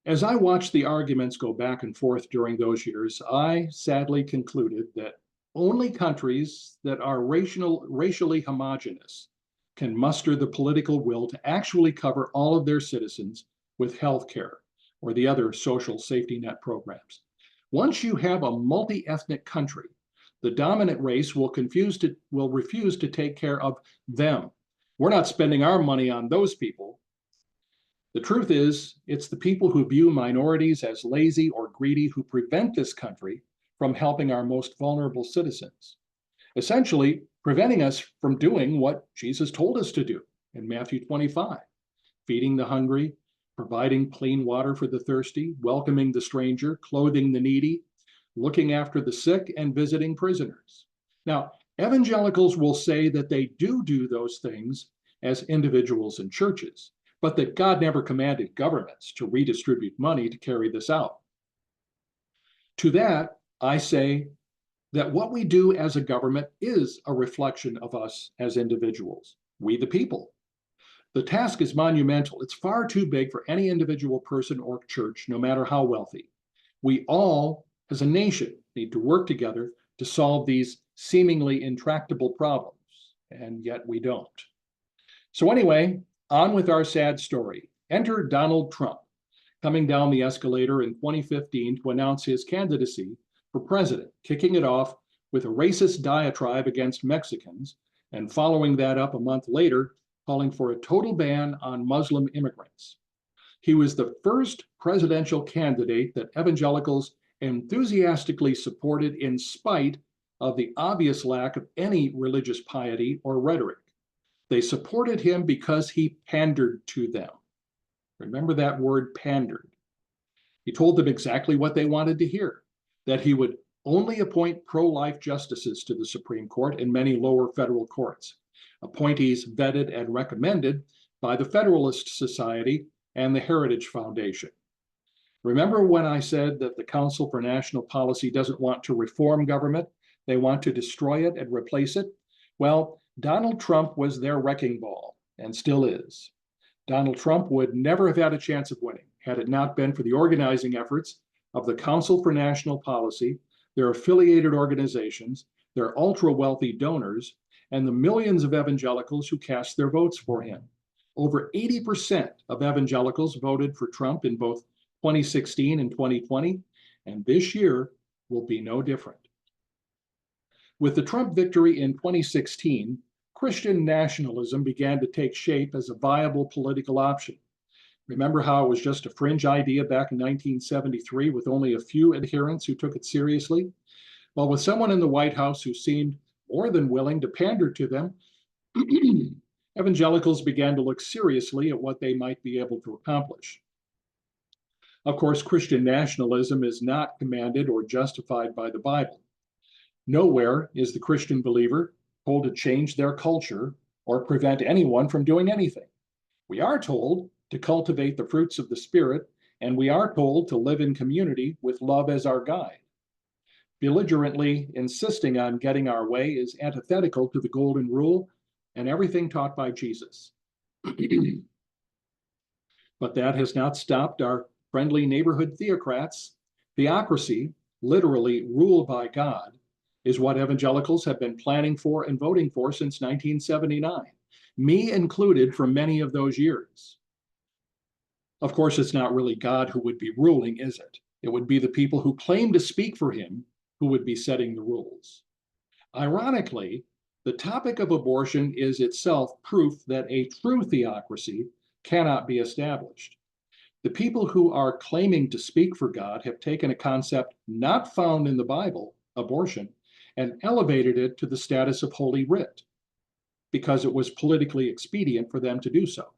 As I watched the arguments go back and forth during those years, I sadly concluded that only countries that are racially homogenous can muster the political will to actually cover all of their citizens with health care or the other social safety net programs. Once you have a multi-ethnic country, the dominant race will refuse to take care of them. We're not spending our money on those people. The truth is, it's the people who view minorities as lazy or greedy who prevent this country from helping our most vulnerable citizens. Essentially, preventing us from doing what Jesus told us to do in Matthew 25, feeding the hungry, providing clean water for the thirsty, welcoming the stranger, clothing the needy, looking after the sick, and visiting prisoners. Now, evangelicals will say that they do those things as individuals and churches, but that God never commanded governments to redistribute money to carry this out. To that, I say that what we do as a government is a reflection of us as individuals, we the people. The task is monumental. It's far too big for any individual person or church, no matter how wealthy. We all, as a nation, need to work together to solve these seemingly intractable problems, and yet we don't. So anyway, on with our sad story. Enter Donald Trump, coming down the escalator in 2015 to announce his candidacy for president, kicking it off with a racist diatribe against Mexicans, and following that up a month later, calling for a total ban on Muslim immigrants. He was the first presidential candidate that evangelicals enthusiastically supported in spite of the obvious lack of any religious piety or rhetoric. They supported him because he pandered to them. Remember that word, pandered. He told them exactly what they wanted to hear, that he would only appoint pro-life justices to the Supreme Court and many lower federal courts, appointees vetted and recommended by the Federalist Society and the Heritage Foundation. Remember when I said that the Council for National Policy doesn't want to reform government? They want to destroy it and replace it? Well, Donald Trump was their wrecking ball, and still is. Donald Trump would never have had a chance of winning had it not been for the organizing efforts of the Council for National Policy, their affiliated organizations, their ultra-wealthy donors, and the millions of evangelicals who cast their votes for him. Over 80% of evangelicals voted for Trump in both 2016 and 2020, and this year will be no different. With the Trump victory in 2016, Christian nationalism began to take shape as a viable political option. Remember how it was just a fringe idea back in 1973 with only a few adherents who took it seriously? Well, with someone in the White House who seemed more than willing to pander to them, evangelicals began to look seriously at what they might be able to accomplish. Of course, Christian nationalism is not commanded or justified by the Bible. Nowhere is the Christian believer told to change their culture or prevent anyone from doing anything. We are told to cultivate the fruits of the Spirit, and we are told to live in community with love as our guide. Belligerently insisting on getting our way is antithetical to the golden rule and everything taught by Jesus. But that has not stopped our friendly neighborhood theocrats. Theocracy, literally rule by God, is what evangelicals have been planning for and voting for since 1979, me included for many of those years. Of course, it's not really God who would be ruling, is it? It would be the people who claim to speak for him who would be setting the rules. Ironically, the topic of abortion is itself proof that a true theocracy cannot be established. The people who are claiming to speak for God have taken a concept not found in the Bible, abortion, and elevated it to the status of Holy Writ, because it was politically expedient for them to do so.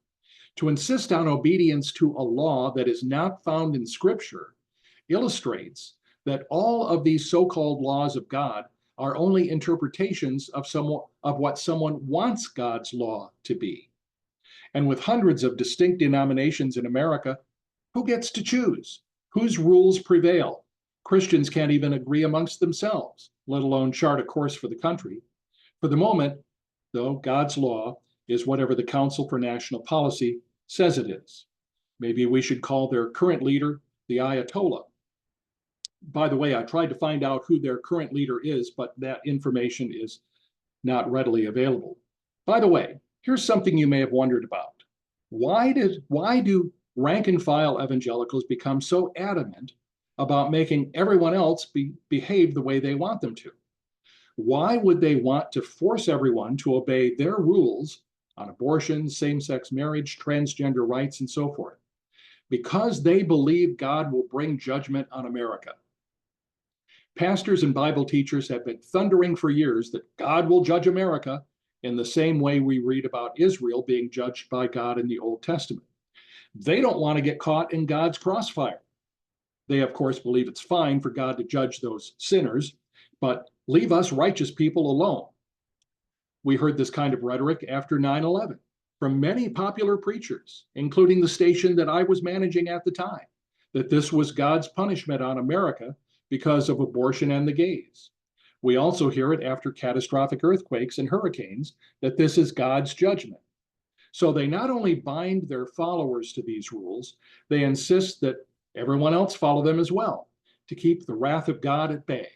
To insist on obedience to a law that is not found in Scripture illustrates that all of these so-called laws of God are only interpretations of what someone wants God's law to be. And with hundreds of distinct denominations in America, who gets to choose? Whose rules prevail? Christians can't even agree amongst themselves, let alone chart a course for the country. For the moment, though, God's law is whatever the Council for National Policy says it is. Maybe we should call their current leader the Ayatollah. By the way, I tried to find out who their current leader is, but that information is not readily available. By the way, here's something you may have wondered about. Why do rank and file evangelicals become so adamant about making everyone else behave the way they want them to? Why would they want to force everyone to obey their rules on abortion, same-sex marriage, transgender rights, and so forth? Because they believe God will bring judgment on America. Pastors and Bible teachers have been thundering for years that God will judge America in the same way we read about Israel being judged by God in the Old Testament. They don't want to get caught in God's crossfire. They, of course, believe it's fine for God to judge those sinners, but leave us righteous people alone. We heard this kind of rhetoric after 9/11 from many popular preachers, including the station that I was managing at the time, that this was God's punishment on America because of abortion and the gays. We also hear it after catastrophic earthquakes and hurricanes, that this is God's judgment. So they not only bind their followers to these rules, they insist that everyone else follow them as well, to keep the wrath of God at bay.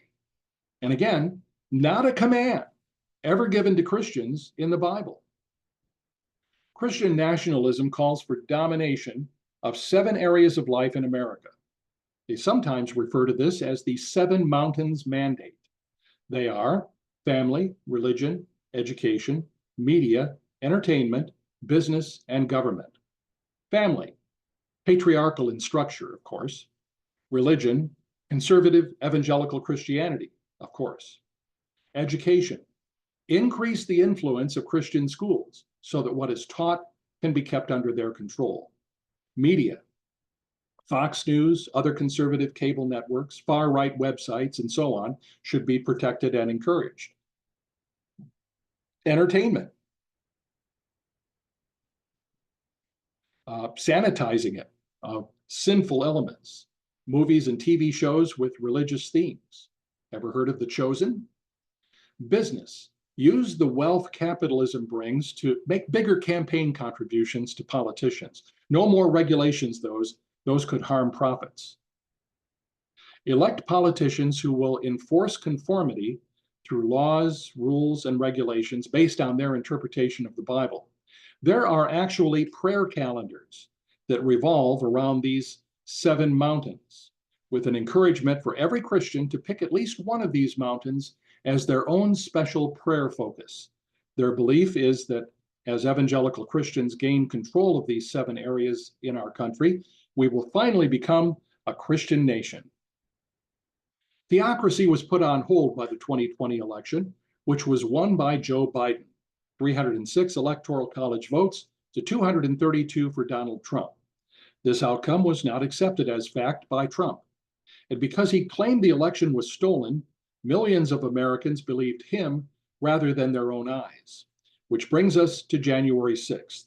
And again, not a command ever given to Christians in the Bible. Christian nationalism calls for domination of 7 areas of life in America. They sometimes refer to this as the 7 Mountains Mandate. They are family, religion, education, media, entertainment, business, and government. Family, patriarchal in structure, of course. Religion, conservative evangelical Christianity, of course. Education, increase the influence of Christian schools so that what is taught can be kept under their control. Media, Fox News, other conservative cable networks, far-right websites, and so on should be protected and encouraged. Entertainment, sanitizing it of sinful elements, movies and TV shows with religious themes. Ever heard of The Chosen? Business, use the wealth capitalism brings to make bigger campaign contributions to politicians. No more regulations, those could harm profits. Elect politicians who will enforce conformity through laws, rules, and regulations based on their interpretation of the Bible. There are actually prayer calendars that revolve around these 7 mountains, with an encouragement for every Christian to pick at least one of these mountains as their own special prayer focus. Their belief is that as evangelical Christians gain control of these 7 areas in our country, we will finally become a Christian nation. Theocracy was put on hold by the 2020 election, which was won by Joe Biden, 306 electoral college votes to 232 for Donald Trump. This outcome was not accepted as fact by Trump. And because he claimed the election was stolen, millions of Americans believed him rather than their own eyes, which brings us to January 6th.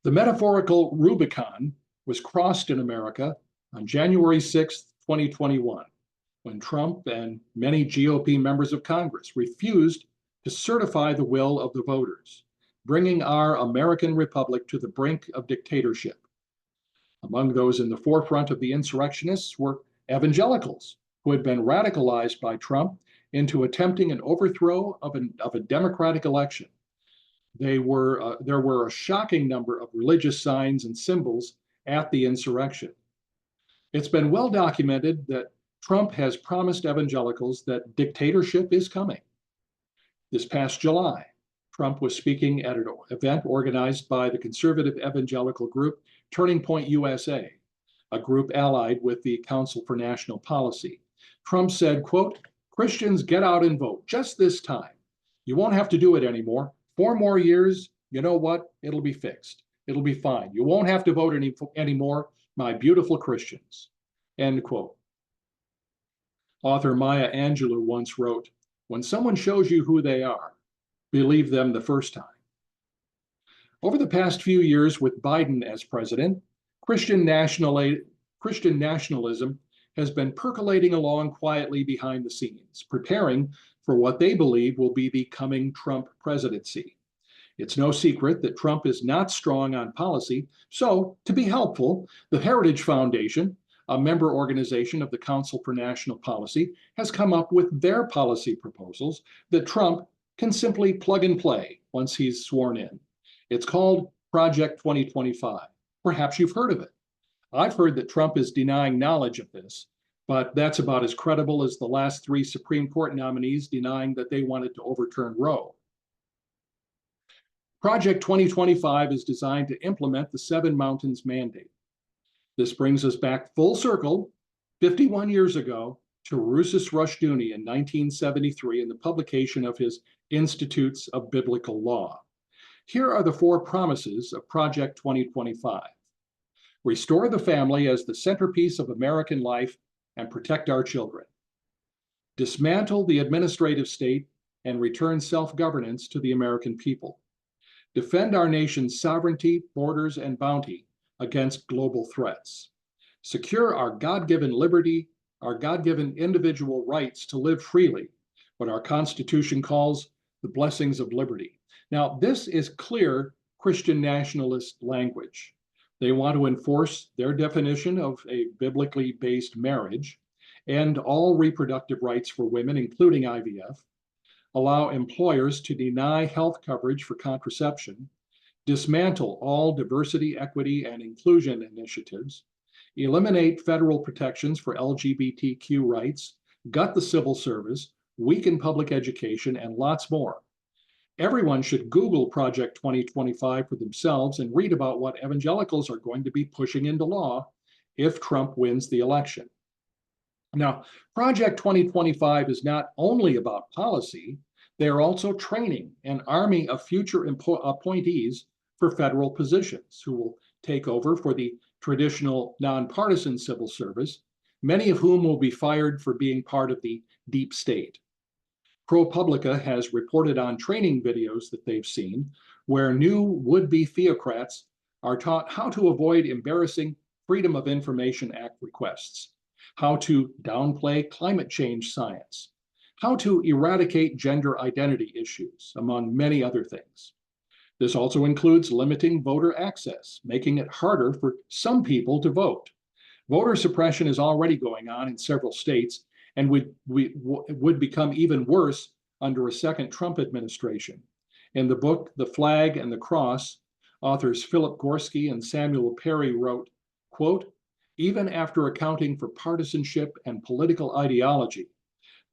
The metaphorical Rubicon was crossed in America on January 6th, 2021, when Trump and many GOP members of Congress refused to certify the will of the voters, bringing our American republic to the brink of dictatorship. Among those in the forefront of the insurrectionists were evangelicals, who had been radicalized by Trump into attempting an overthrow of a democratic election. There were a shocking number of religious signs and symbols at the insurrection. It's been well documented that Trump has promised evangelicals that dictatorship is coming. This past July, Trump was speaking at an event organized by the conservative evangelical group Turning Point USA, a group allied with the Council for National Policy. Trump said, quote, "Christians, get out and vote just this time. You won't have to do it anymore. 4 more years, you know what? It'll be fixed. It'll be fine. You won't have to vote anymore, my beautiful Christians." End quote. Author Maya Angelou once wrote, "When someone shows you who they are, believe them the first time." Over the past few years with Biden as president, Christian nationalism has been percolating along quietly behind the scenes, preparing for what they believe will be the coming Trump presidency. It's no secret that Trump is not strong on policy, so to be helpful, the Heritage Foundation, a member organization of the Council for National Policy, has come up with their policy proposals that Trump can simply plug and play once he's sworn in. It's called Project 2025. Perhaps you've heard of it. I've heard that Trump is denying knowledge of this, but that's about as credible as the last 3 Supreme Court nominees denying that they wanted to overturn Roe. Project 2025 is designed to implement the 7 Mountains Mandate. This brings us back full circle 51 years ago to Rousas Rushdoony in 1973 in the publication of his Institutes of Biblical Law. Here are the 4 promises of Project 2025. Restore the family as the centerpiece of American life and protect our children. Dismantle the administrative state and return self-governance to the American people. Defend our nation's sovereignty, borders, and bounty against global threats. Secure our God-given liberty, our God-given individual rights to live freely, what our Constitution calls the blessings of liberty. Now, this is clear Christian nationalist language. They want to enforce their definition of a biblically based marriage and all reproductive rights for women, including IVF, allow employers to deny health coverage for contraception, dismantle all diversity, equity, and inclusion initiatives, eliminate federal protections for LGBTQ rights, gut the civil service, weaken public education, and lots more. Everyone should Google Project 2025 for themselves and read about what evangelicals are going to be pushing into law if Trump wins the election. Now, Project 2025 is not only about policy, they are also training an army of future appointees for federal positions who will take over for the traditional nonpartisan civil service, many of whom will be fired for being part of the deep state. ProPublica has reported on training videos that they've seen where new would-be theocrats are taught how to avoid embarrassing Freedom of Information Act requests, how to downplay climate change science, how to eradicate gender identity issues, among many other things. This also includes limiting voter access, making it harder for some people to vote. Voter suppression is already going on in several states and would become even worse under a second Trump administration. In the book, The Flag and the Cross, authors Philip Gorski and Samuel Perry wrote, quote, "Even after accounting for partisanship and political ideology,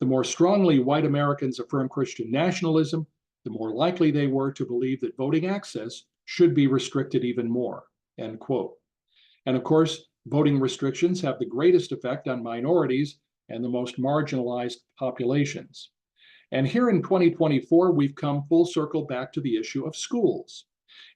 the more strongly white Americans affirm Christian nationalism, the more likely they were to believe that voting access should be restricted even more," end quote. And of course, voting restrictions have the greatest effect on minorities and the most marginalized populations. And here in 2024, we've come full circle back to the issue of schools.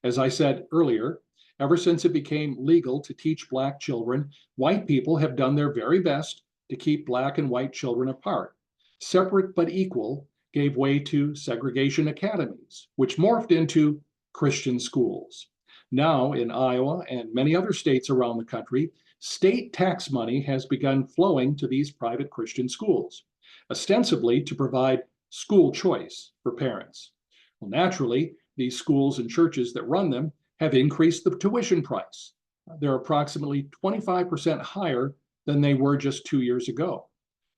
As I said earlier, ever since it became legal to teach Black children, white people have done their very best to keep Black and white children apart. Separate but equal gave way to segregation academies, which morphed into Christian schools. Now, in Iowa and many other states around the country, state tax money has begun flowing to these private Christian schools, ostensibly to provide school choice for parents. Well, naturally, these schools and churches that run them have increased the tuition price. They're approximately 25% higher than they were just 2 years ago,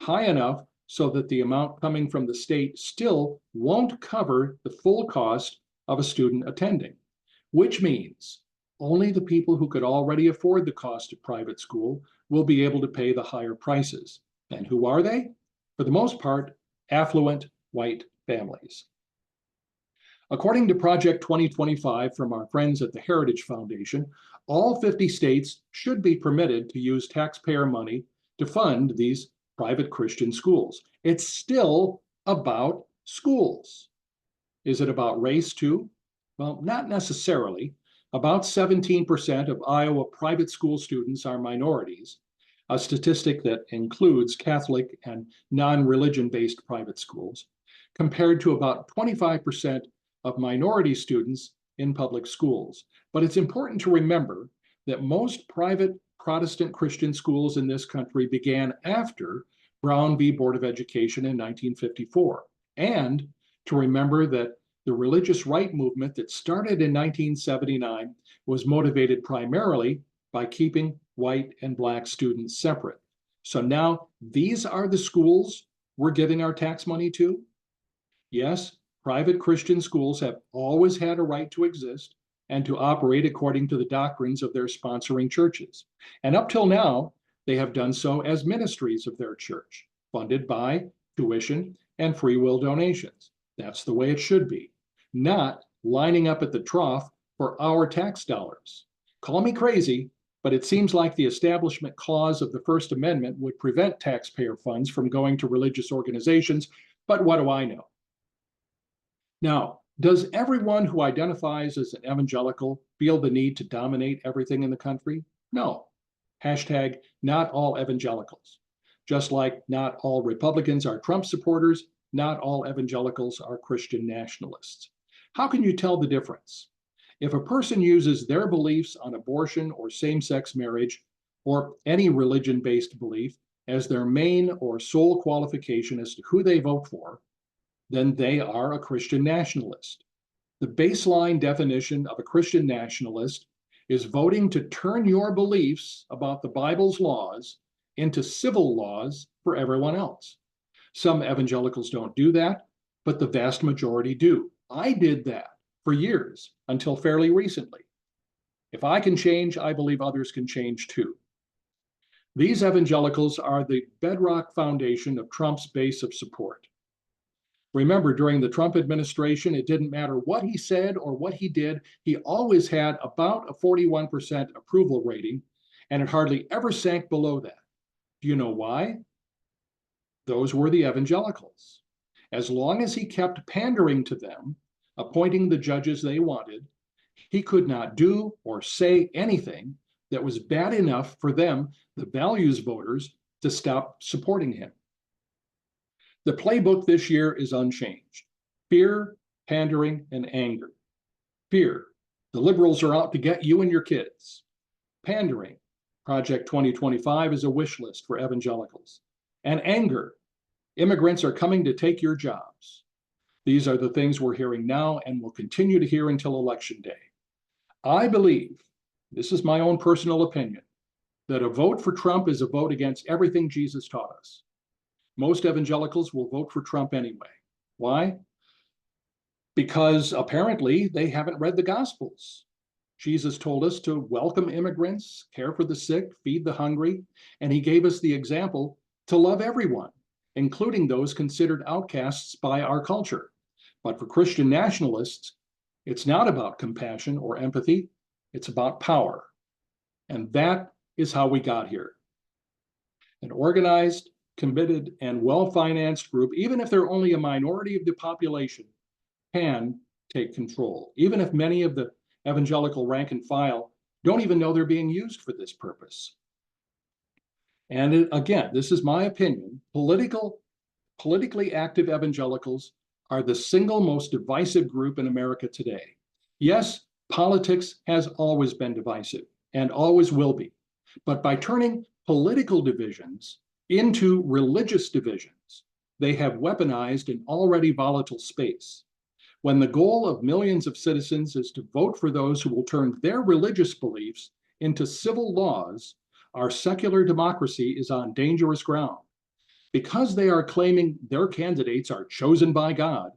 high enough so that the amount coming from the state still won't cover the full cost of a student attending, which means only the people who could already afford the cost of private school will be able to pay the higher prices. And who are they? For the most part, affluent white families. According to Project 2025 from our friends at the Heritage Foundation, all 50 states should be permitted to use taxpayer money to fund these private Christian schools. It's still about schools. Is it about race too? Well, not necessarily. About 17% of Iowa private school students are minorities, a statistic that includes Catholic and non-religion-based private schools, compared to about 25% of minority students in public schools. But it's important to remember that most private Protestant Christian schools in this country began after Brown v. Board of Education in 1954, and to remember that the religious right movement that started in 1979 was motivated primarily by keeping white and Black students separate. So now these are the schools we're giving our tax money to? Yes, private Christian schools have always had a right to exist and to operate according to the doctrines of their sponsoring churches. And up till now, they have done so as ministries of their church, funded by tuition and free will donations. That's the way it should be, not lining up at the trough for our tax dollars. Call me crazy, But it seems like the Establishment Clause of the First Amendment would prevent taxpayer funds from going to religious organizations, but what do I know? Now, does everyone who identifies as an evangelical feel the need to dominate everything in the country? No. Hashtag not all evangelicals. Just like not all Republicans are Trump supporters, not all evangelicals are Christian nationalists. How can you tell the difference? If a person uses their beliefs on abortion or same-sex marriage or any religion-based belief as their main or sole qualification as to who they vote for, then they are a Christian nationalist. The baseline definition of a Christian nationalist is voting to turn your beliefs about the Bible's laws into civil laws for everyone else. Some evangelicals don't do that, but the vast majority do. I did that for years until fairly recently. If I can change, I believe others can change too. These evangelicals are the bedrock foundation of Trump's base of support. Remember, during the Trump administration, it didn't matter what he said or what he did, he always had about a 41% approval rating, and it hardly ever sank below that. Do you know why? Those were the evangelicals. As long as he kept pandering to them, appointing the judges they wanted, he could not do or say anything that was bad enough for them, the values voters, to stop supporting him. The playbook this year is unchanged. Fear, pandering, and anger. Fear, the liberals are out to get you and your kids. Pandering, Project 2025 is a wish list for evangelicals. And anger, immigrants are coming to take your jobs. These are the things we're hearing now and will continue to hear until Election Day. I believe, this is my own personal opinion, that a vote for Trump is a vote against everything Jesus taught us. Most evangelicals will vote for Trump anyway. Why? Because apparently they haven't read the Gospels. Jesus told us to welcome immigrants, care for the sick, feed the hungry, and he gave us the example to love everyone, including those considered outcasts by our culture. But for Christian nationalists, it's not about compassion or empathy, it's about power. And that is how we got here. An organized, committed, and well-financed group, even if they're only a minority of the population, can take control, even if many of the evangelical rank and file don't even know they're being used for this purpose. And again, this is my opinion, politically active evangelicals are the single most divisive group in America today. Yes, politics has always been divisive and always will be, but by turning political divisions into religious divisions, they have weaponized an already volatile space. When the goal of millions of citizens is to vote for those who will turn their religious beliefs into civil laws, our secular democracy is on dangerous ground. Because they are claiming their candidates are chosen by God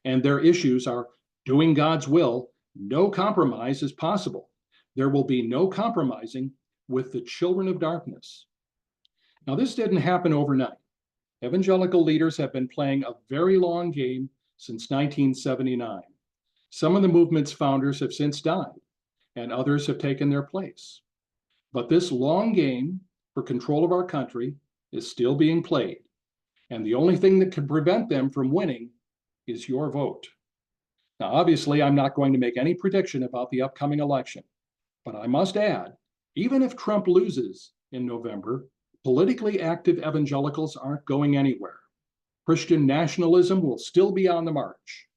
and their issues are doing God's will, no compromise is possible. There will be no compromising with the children of darkness. Now, this didn't happen overnight. Evangelical leaders have been playing a very long game since 1979. Some of the movement's founders have since died, and others have taken their place. But this long game for control of our country is still being played, and the only thing that can prevent them from winning is your vote. Now, obviously, I'm not going to make any prediction about the upcoming election, but I must add, even if Trump loses in November, politically active evangelicals aren't going anywhere. Christian nationalism will still be on the march.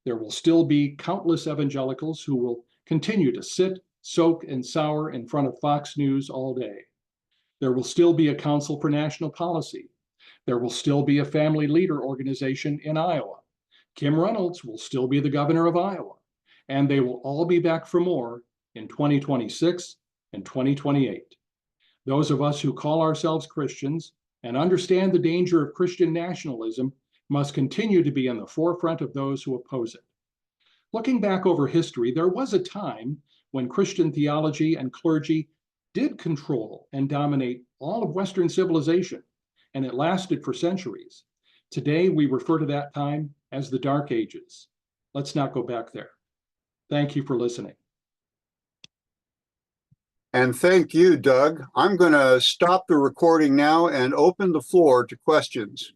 There will still be countless evangelicals who will continue to sit, soak, and sour in front of Fox News all day. There will still be a Council for National Policy. There will still be a family leader organization in Iowa. Kim Reynolds will still be the governor of Iowa, and they will all be back for more in 2026 and 2028. Those of us who call ourselves Christians and understand the danger of Christian nationalism must continue to be in the forefront of those who oppose it. Looking back over history, there was a time when Christian theology and clergy did control and dominate all of Western civilization, and it lasted for centuries. Today, we refer to that time as the Dark Ages. Let's not go back there. Thank you for listening. And thank you, Doug. I'm going to stop the recording now and open the floor to questions.